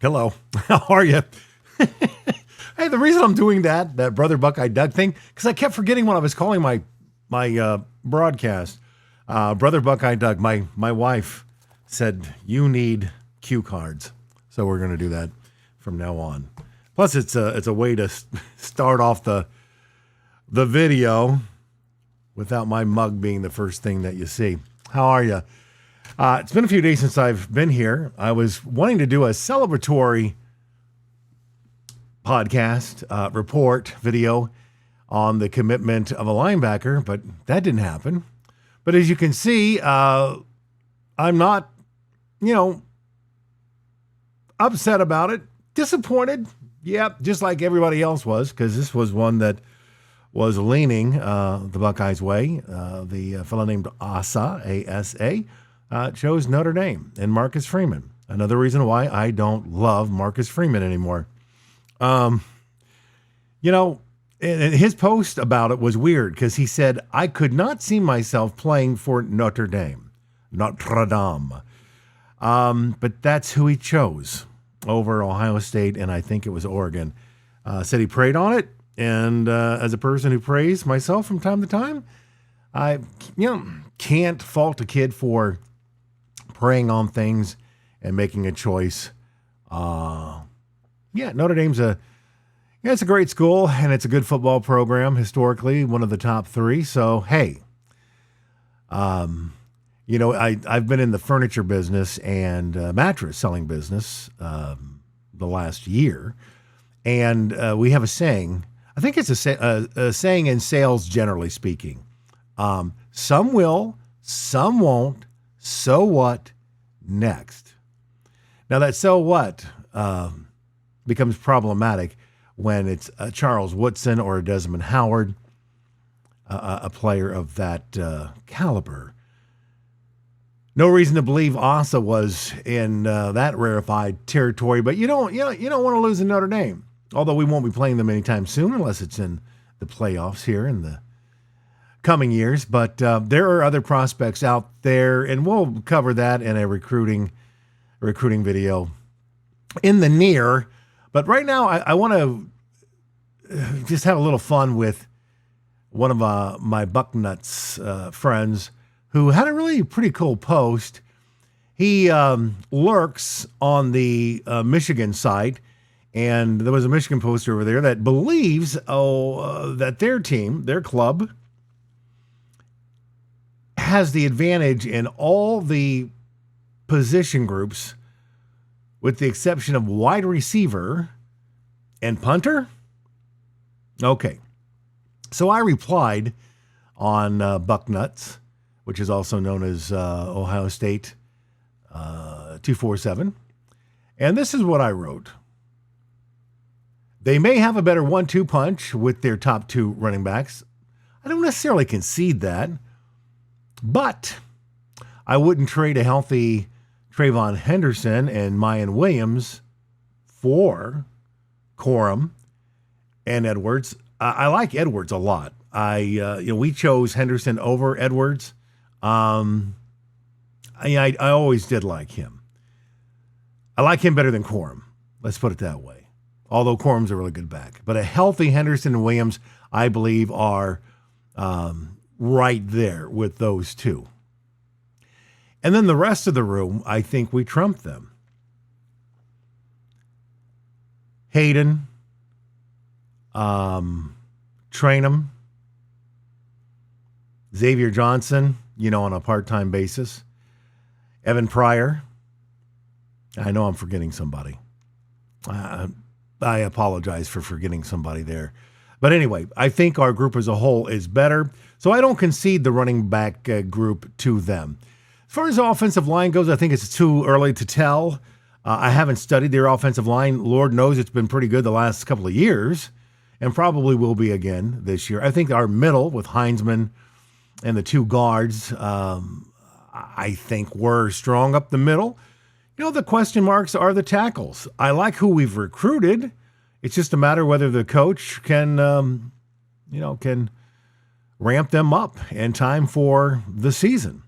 Hello. How are you? Hey, the reason I'm doing that Brother Buckeye Doug thing, because I kept forgetting what I was calling my broadcast. Brother Buckeye Doug, my wife said, you need cue cards. So we're going to do that from now on. Plus, it's a way to start off the video without my mug being the first thing that you see. How are you? It's been a few days since I've been here. I was wanting to do a celebratory podcast report video on the commitment of a linebacker, but that didn't happen. But as you can see, I'm not, upset about it. Disappointed. Yeah, just like everybody else was, because this was one that was leaning the Buckeyes' way. The fellow named Asa, A-S-A, chose Notre Dame and Marcus Freeman. Another reason why I don't love Marcus Freeman anymore. His post about it was weird because he said, I could not see myself playing for Notre Dame. Notre Dame. But that's who he chose over Ohio State, and I think it was Oregon. Said he prayed on it, and as a person who prays myself from time to time, I can't fault a kid for praying on things and making a choice. Notre Dame's it's a great school, and it's a good football program, historically, one of the top three. So, hey, I've been in the furniture business and mattress selling business the last year, and we have a saying. I think it's a saying in sales, generally speaking. Some will, some won't. So what next? Now that so what becomes problematic when it's a Charles Woodson or a Desmond Howard, a player of that caliber. No reason to believe Asa was in that rarefied territory, but you don't want to lose to Notre Dame. Although we won't be playing them anytime soon, unless it's in the playoffs here in the coming years. But there are other prospects out there, and we'll cover that in a recruiting video in the near. But right now, I want to just have a little fun with one of my Bucknuts friends who had a really pretty cool post. He lurks on the Michigan site, and there was a Michigan poster over there that believes that their team, their club, has the advantage in all the position groups with the exception of wide receiver and punter. Okay. So I replied on Bucknuts, which is also known as Ohio State 247. And this is what I wrote. They may have a better 1-2 punch with their top two running backs. I don't necessarily concede that, but I wouldn't trade a healthy Trayvon Henderson and Mayan Williams for Corum and Edwards. I like Edwards a lot. We chose Henderson over Edwards. I always did like him. I like him better than Corum. Let's put it that way. Although Corum's a really good back. But a healthy Henderson and Williams, I believe, are right there with those two. And then the rest of the room, I think we trump them. Hayden, Trainum, Xavier Johnson, on a part-time basis. Evan Pryor. I know I'm forgetting somebody. I apologize for forgetting somebody there. But anyway, I think our group as a whole is better. So I don't concede the running back group to them. As far as the offensive line goes, I think it's too early to tell. I haven't studied their offensive line. Lord knows it's been pretty good the last couple of years and probably will be again this year. I think our middle with Heinzman and the two guards, I think we're strong up the middle. The question marks are the tackles. I like who we've recruited. It's just a matter whether the coach can ramp them up in time for the season.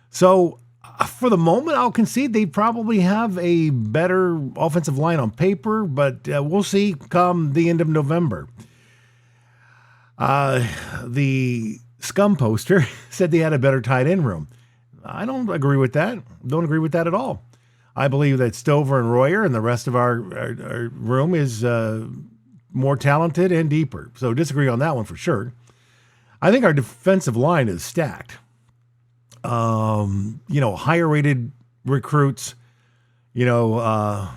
So For the moment, I'll concede they probably have a better offensive line on paper, but we'll see come the end of November. The Scum poster said they had a better tight end room. I don't agree with that. Don't agree with that at all. I believe that Stover and Royer and the rest of our room is more talented and deeper. So disagree on that one for sure. I think our defensive line is stacked. Higher rated recruits, JT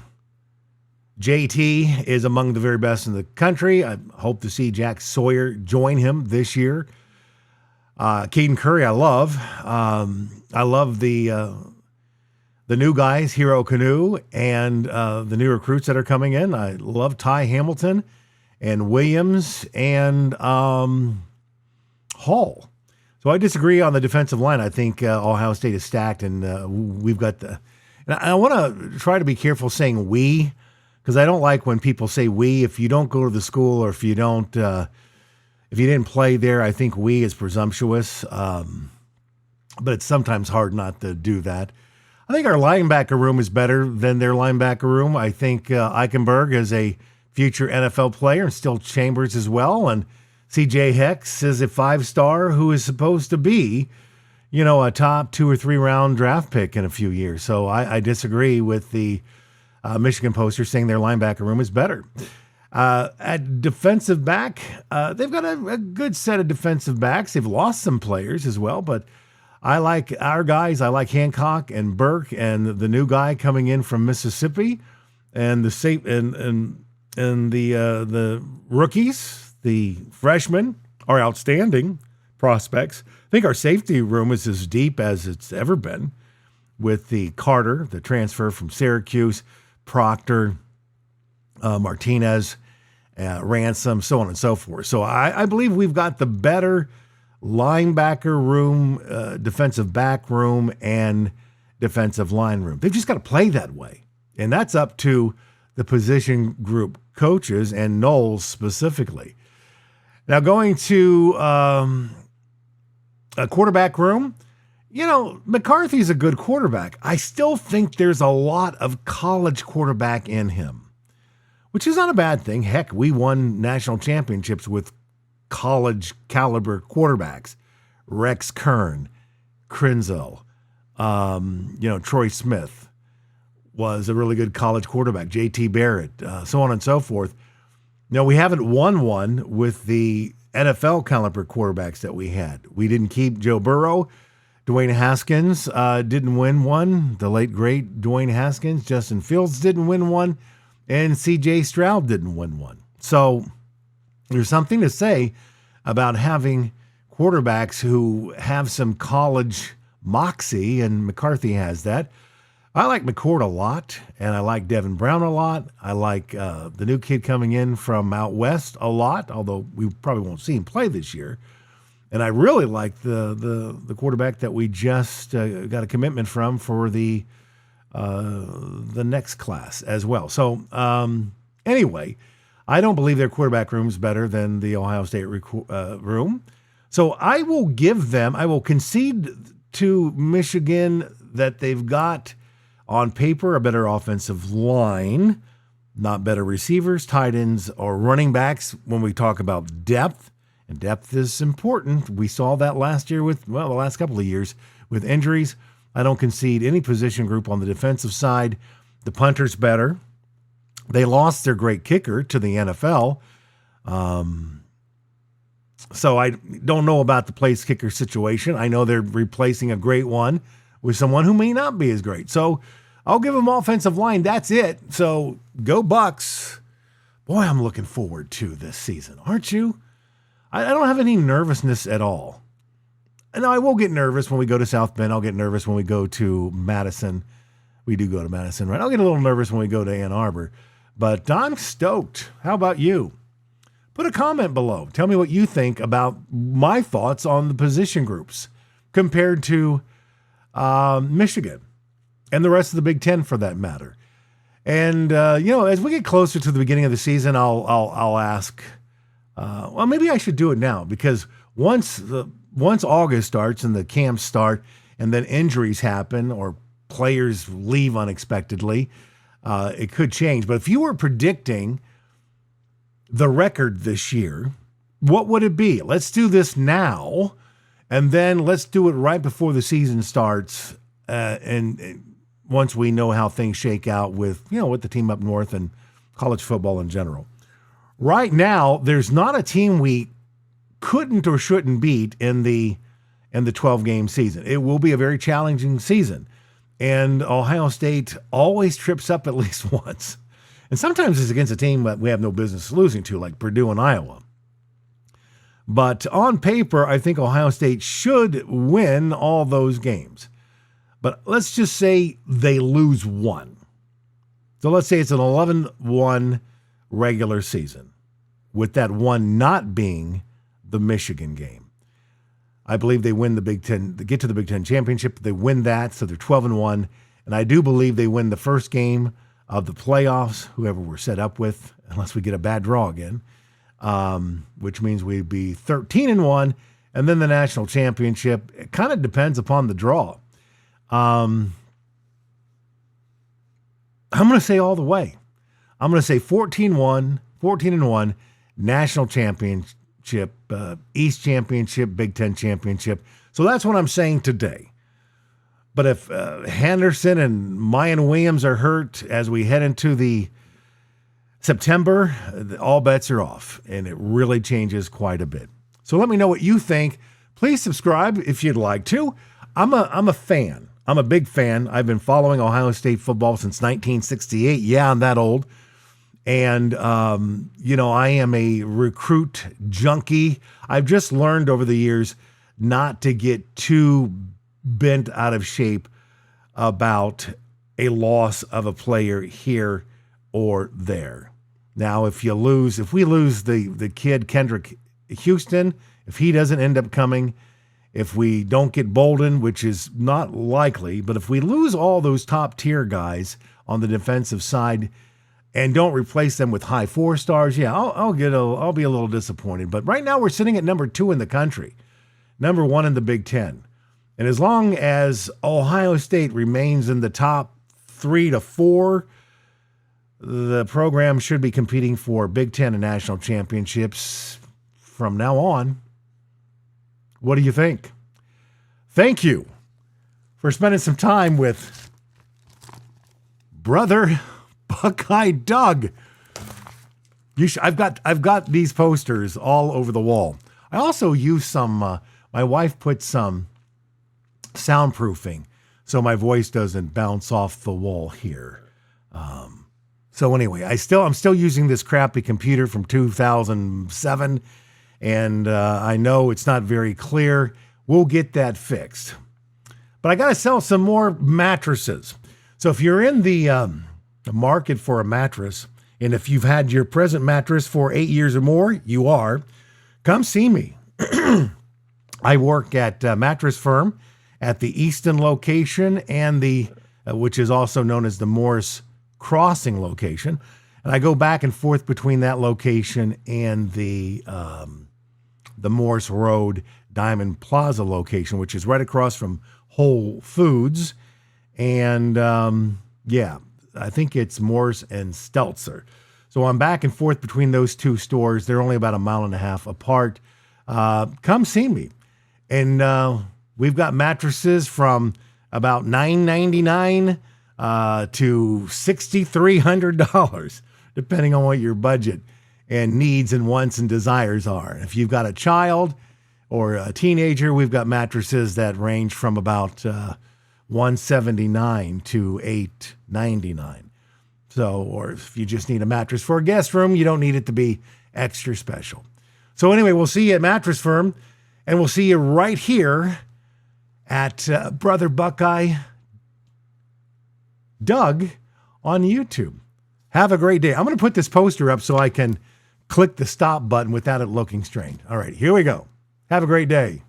is among the very best in the country. I hope to see Jack Sawyer join him this year. Caden Curry, I love. I love the new guys, Hero Canoe, and the new recruits that are coming in. I love Ty Hamilton and Williams and Hall. So I disagree on the defensive line. I think Ohio State is stacked, and we've got the. And I want to try to be careful saying we, because I don't like when people say we. If you don't go to the school or if you don't, if you didn't play there, I think we is presumptuous. But it's sometimes hard not to do that. I think our linebacker room is better than their linebacker room. I think Eichenberg is a future NFL player, and still Chambers as well, and C.J. Hex is a 5-star who is supposed to be, a top 2 or 3 round draft pick in a few years. So I disagree with the Michigan poster saying their linebacker room is better. At defensive back, they've got a good set of defensive backs. They've lost some players as well, but I like our guys. I like Hancock and Burke and the new guy coming in from Mississippi, and the rookies. The freshmen are outstanding prospects. I think our safety room is as deep as it's ever been with the Carter, the transfer from Syracuse, Proctor, Martinez, Ransom, so on and so forth. So I believe we've got the better linebacker room, defensive back room, and defensive line room. They've just got to play that way. And that's up to the position group coaches and Knowles specifically. Now, going to a quarterback room, McCarthy's a good quarterback. I still think there's a lot of college quarterback in him, which is not a bad thing. Heck, we won national championships with college caliber quarterbacks. Rex Kern, Krenzel, Troy Smith was a really good college quarterback. J.T. Barrett, so on and so forth. No, we haven't won one with the NFL caliber quarterbacks that we had. We didn't keep Joe Burrow. Dwayne Haskins didn't win one. The late, great Dwayne Haskins. Justin Fields didn't win one. And C.J. Stroud didn't win one. So there's something to say about having quarterbacks who have some college moxie, and McCarthy has that. I like McCord a lot, and I like Devin Brown a lot. I like the new kid coming in from out west a lot, although we probably won't see him play this year. And I really like the quarterback that we just got a commitment from for the next class as well. So anyway, I don't believe their quarterback room is better than the Ohio State room. So I will concede to Michigan that they've got on paper a better offensive line, not better receivers, tight ends, or running backs when we talk about depth. And depth is important. We saw that last year the last couple of years with injuries. I don't concede any position group on the defensive side. The punter's better. They lost their great kicker to the NFL. So I don't know about the place kicker situation. I know they're replacing a great one with someone who may not be as great. So I'll give them offensive line. That's it. So go Bucks. Boy, I'm looking forward to this season. Aren't you? I don't have any nervousness at all. And I will get nervous when we go to South Bend. I'll get nervous when we go to Madison. We do go to Madison, right? I'll get a little nervous when we go to Ann Arbor. But I'm stoked. How about you? Put a comment below. Tell me what you think about my thoughts on the position groups compared to Michigan and the rest of the Big Ten for that matter. And, as we get closer to the beginning of the season, I'll ask, maybe I should do it now because once August starts and the camps start and then injuries happen or players leave unexpectedly, it could change. But if you were predicting the record this year, what would it be? Let's do this now, and then let's do it right before the season starts, and once we know how things shake out with the team up north and college football in general. Right now, there's not a team we couldn't or shouldn't beat in the 12-game season. It will be a very challenging season, and Ohio State always trips up at least once. And sometimes it's against a team that we have no business losing to, like Purdue and Iowa. But on paper, I think Ohio State should win all those games. But let's just say they lose one. So let's say it's an 11-1 regular season, with that one not being the Michigan game. I believe they win the Big Ten, they get to the Big Ten championship, they win that, so they're 12-1. And I do believe they win the first game of the playoffs, whoever we're set up with, unless we get a bad draw again, which means we'd be 13-1, and then the national championship. It kind of depends upon the draw. I'm going to say all the way. I'm going to say 14-1, national championship, East championship, Big Ten championship. So that's what I'm saying today. But if Henderson and Mayan Williams are hurt as we head into the September, all bets are off, and it really changes quite a bit. So let me know what you think. Please subscribe if you'd like to. I'm a fan. I'm a big fan. I've been following Ohio State football since 1968. Yeah, I'm that old. And, I am a recruit junkie. I've just learned over the years not to get too bent out of shape about a loss of a player here or there. Now, if we lose the kid, Kendrick Houston, if he doesn't end up coming, if we don't get Bolden, which is not likely, but if we lose all those top tier guys on the defensive side and don't replace them with high 4 stars, yeah, I'll be a little disappointed. But right now we're sitting at number 2 in the country, number 1 in the Big Ten. And as long as Ohio State remains in the top 3 to 4, the program should be competing for Big Ten and national championships from now on. What do you think? Thank you for spending some time with Brother Buckeye Doug. I've got these posters all over the wall. I also use some. My wife put some soundproofing so my voice doesn't bounce off the wall here. So anyway, I'm still using this crappy computer from 2007, and I know it's not very clear. We'll get that fixed. But I got to sell some more mattresses. So if you're in the market for a mattress, and if you've had your present mattress for 8 years or more, you are, come see me. I work at Mattress Firm at the Easton location and which is also known as the Morris Crossing location. And I go back and forth between that location and the Morris Road Diamond Plaza location, which is right across from Whole Foods. And I think it's Morris and Stelzer. So I'm back and forth between those two stores. They're only about 1.5 miles apart. Come see me. And we've got mattresses from about $999 to $6,300, depending on what your budget and needs and wants and desires are. If you've got a child or a teenager, we've got mattresses that range from about $179 to $899. So, or if you just need a mattress for a guest room, you don't need it to be extra special. So anyway, we'll see you at Mattress Firm, and we'll see you right here at Brother Buckeye Doug on YouTube. Have a great day. I'm going to put this poster up so I can click the stop button without it looking strange. All right, here we go. Have a great day.